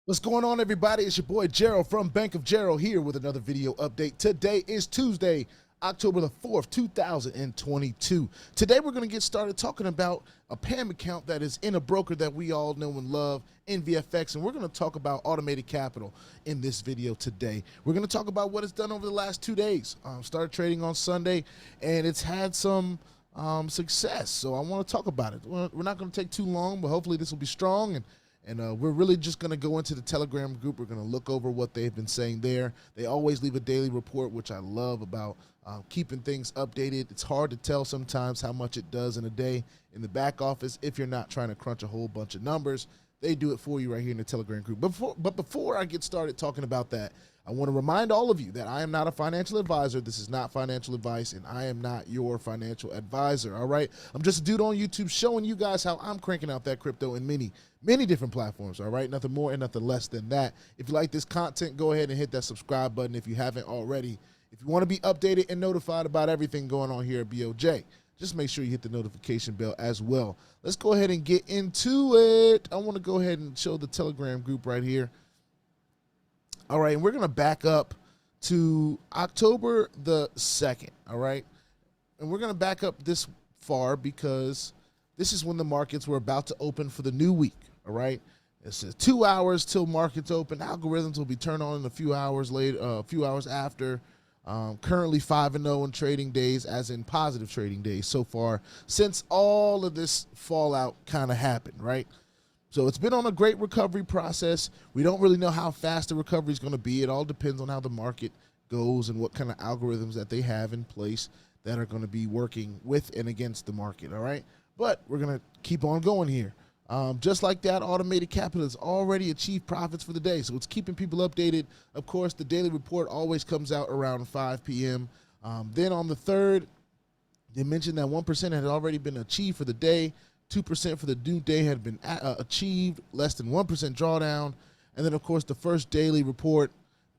What's going on, everybody? It's your boy Gerald from Bank of Gerald here with another video update. Today is Tuesday, October the 4th, 2022. Today we're going to get started talking about a PAMM account that is in a broker that we all know and love, Envi, and we're going to talk about automated capital in this video today. We're going to talk about what it's done over the last 2 days. Started trading on Sunday, and it's had some success, so I want to talk about it. We're not going to take too long, but hopefully this will be strong, and we're really just going to go into the Telegram group. We're going to look over what they've been saying there. They always leave a daily report, which I love about keeping things updated. It's hard to tell sometimes how much it does in a day in the back office if you're not trying to crunch a whole bunch of numbers. They do it for you right here in the Telegram group. But before I get started talking about that, I want to remind all of you that I am not a financial advisor. This is not financial advice, and I am not your financial advisor, all right? I'm just a dude on YouTube showing you guys how I'm cranking out that crypto in many different platforms, all right? Nothing more and nothing less than that. If you like this content, go ahead and hit that subscribe button if you haven't already. If you want to be updated and notified about everything going on here at BOJ, just make sure you hit the notification bell as well. Let's go ahead and get into it. I want to go ahead and show the Telegram group right here. All right, and we're going to back up to October the 2nd, all right? And we're going to back up this far because this is when the markets were about to open for the new week, all right? It's 2 hours till markets open. Algorithms will be turned on in a few hours later, a few hours after. Currently 5-0 in trading days, as in positive trading days so far, since all of this fallout kind of happened, right? So it's been on a great recovery process. We don't really know how fast the recovery is going to be. It all depends on how the market goes and what kind of algorithms that they have in place that are going to be working with and against the market, all right? But we're going to keep on going here. Just like that, automated capital has already achieved profits for the day, so it's keeping people updated. Of course, the daily report always comes out around 5 p.m. Then on the 3rd, they mentioned that 1% had already been achieved for the day. 2% for the new day had been achieved, less than 1% drawdown. And then, of course, the first daily report,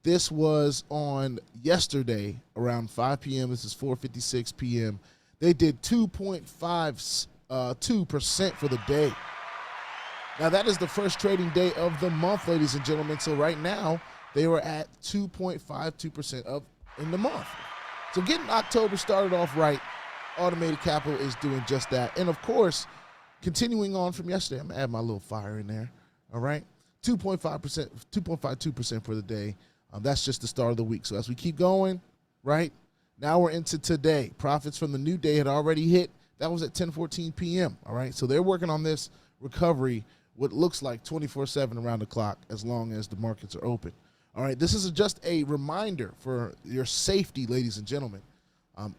this was on yesterday around 5 p.m. This is 4:56 p.m. They did 2.52% for the day. Now, that is the first trading day of the month, ladies and gentlemen. So right now, they were at 2.52% in the month. So getting October started off right, automated capital is doing just that. And, of course, continuing on from yesterday, I'm going to add my little fire in there, all right? 2.5%, 2.52% for the day. That's just the start of the week. So as we keep going, right, now we're into today. Profits from the new day had already hit. That was at 10:14 p.m., all right? So they're working on this recovery, what looks like 24/7 around the clock, as long as the markets are open. All right, this is just a reminder for your safety, ladies and gentlemen.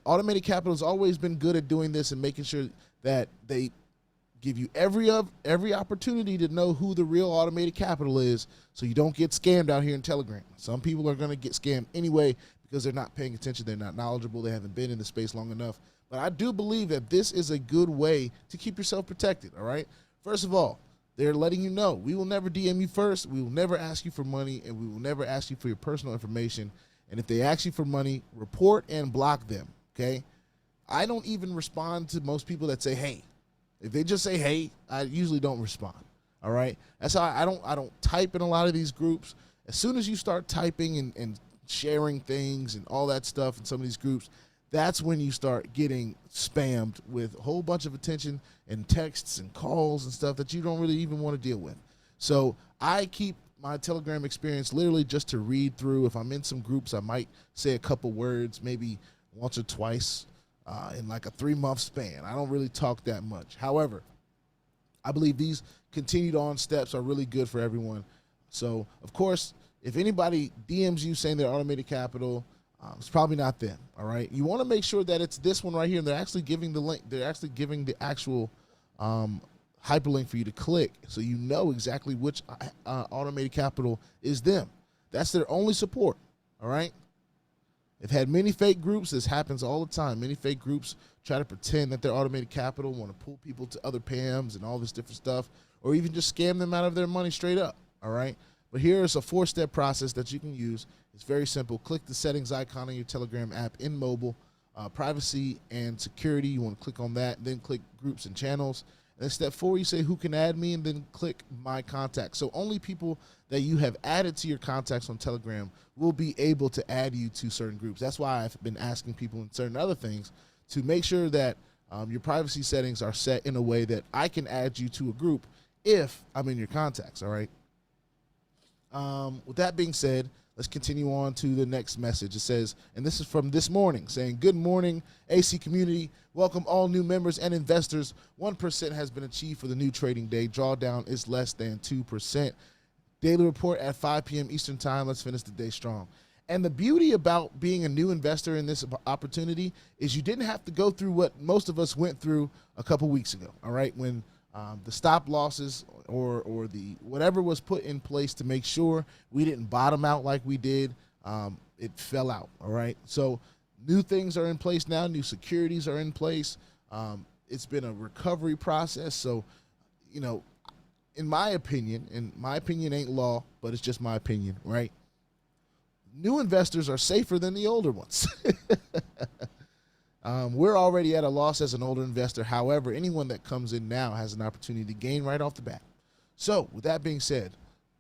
Automated capital has always been good at doing this and making sure that they give you every opportunity to know who the real automated capital is, so you don't get scammed out here in Telegram. Some people are going to get scammed anyway because they're not paying attention, they're not knowledgeable, they haven't been in the space long enough. But I do believe that this is a good way to keep yourself protected, all right? First of all, they're letting you know, we will never DM you first, we will never ask you for money, and we will never ask you for your personal information. And if they ask you for money, report and block them, okay? I don't even respond to most people that say, hey. If they just say, hey, I usually don't respond, all right? That's how I don't type in a lot of these groups. As soon as you start typing and sharing things and all that stuff in some of these groups, that's when you start getting spammed with a whole bunch of attention and texts and calls and stuff that you don't really even want to deal with. So I keep my Telegram experience literally just to read through. If I'm in some groups, I might say a couple words, maybe once or twice, in like a 3-month span. I don't really talk that much. However, I believe these continued on steps are really good for everyone. So, of course, if anybody DMs you saying they're automated capital, it's probably not them, all right? You want to make sure that it's this one right here, and they're actually giving the link. They're actually giving the actual hyperlink for you to click, so you know exactly which automated capital is them. That's their only support, all right? They've had many fake groups. This happens all the time. Many fake groups try to pretend that they're automated capital, want to pull people to other PAMs and all this different stuff, or even just scam them out of their money straight up, all right? But here's a 4-step process that you can use. It's very simple. Click the settings icon on your Telegram app in mobile, privacy and security. You want to click on that, then click groups and channels. And then step 4, you say who can add me, and then click my contacts. So only people that you have added to your contacts on Telegram will be able to add you to certain groups. That's why I've been asking people in certain other things to make sure that your privacy settings are set in a way that I can add you to a group if I'm in your contacts, all right? With that being said, let's continue on to the next message. It says, and this is from this morning, saying, good morning, AC community. Welcome all new members and investors. 1% has been achieved for the new trading day. Drawdown is less than 2%. Daily report at 5 p.m. Eastern time. Let's finish the day strong. And the beauty about being a new investor in this opportunity is you didn't have to go through what most of us went through a couple weeks ago, all right, when the stop losses or the whatever was put in place to make sure we didn't bottom out like we did, it fell out, all right? So new things are in place now. New securities are in place. It's been a recovery process. So, you know, in my opinion, and my opinion ain't law, but it's just my opinion, right? New investors are safer than the older ones. We're already at a loss as an older investor. However, anyone that comes in now has an opportunity to gain right off the bat. So with that being said,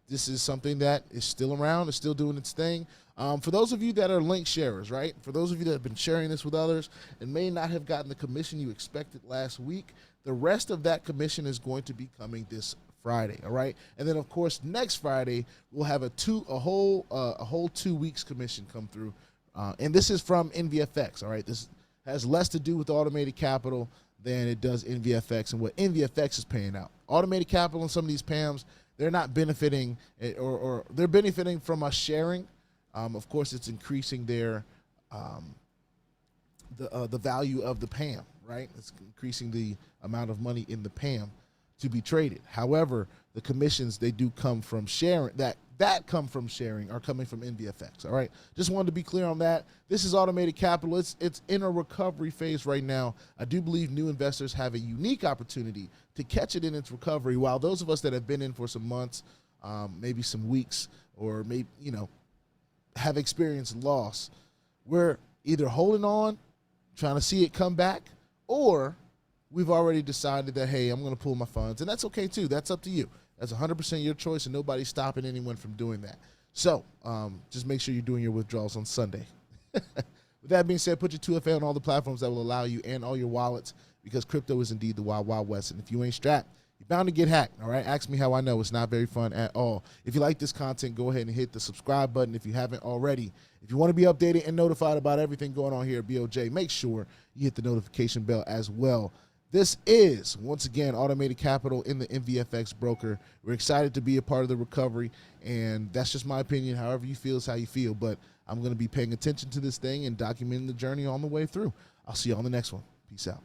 this is something that is still around, is still doing its thing. For those of you that are link sharers, right? For those of you that have been sharing this with others and may not have gotten the commission you expected last week, the rest of that commission is going to be coming this Friday, all right? And then, of course, next Friday, we'll have a whole 2 weeks commission come through. And this is from NVFX, all right? This has less to do with automated capital than it does NVFX and what NVFX is paying out. Automated capital and some of these PAMMs, they're not benefiting, or they're benefiting from us sharing. Of course, it's increasing their the value of the PAMM, right? It's increasing the amount of money in the PAMM to be traded. However, the commissions, they do come from sharing, that come from sharing are coming from NVFX, all right? Just wanted to be clear on that. This is automated capital. It's in a recovery phase right now. I do believe new investors have a unique opportunity to catch it in its recovery, while those of us that have been in for some months, maybe some weeks, or maybe, you know, have experienced loss, we're either holding on, trying to see it come back, or we've already decided that, hey, I'm going to pull my funds, and that's okay too. That's up to you. That's 100% your choice, and nobody's stopping anyone from doing that. So just make sure you're doing your withdrawals on Sunday. With that being said, put your 2FA on all the platforms that will allow you and all your wallets, because crypto is indeed the wild, wild west. And if you ain't strapped, you're bound to get hacked, all right? Ask me how I know. It's not very fun at all. If you like this content, go ahead and hit the subscribe button if you haven't already. If you want to be updated and notified about everything going on here at BOJ, make sure you hit the notification bell as well. This is, once again, Automated Capital in the NVFX broker. We're excited to be a part of the recovery, and that's just my opinion. However you feel is how you feel, but I'm going to be paying attention to this thing and documenting the journey on the way through. I'll see you on the next one. Peace out.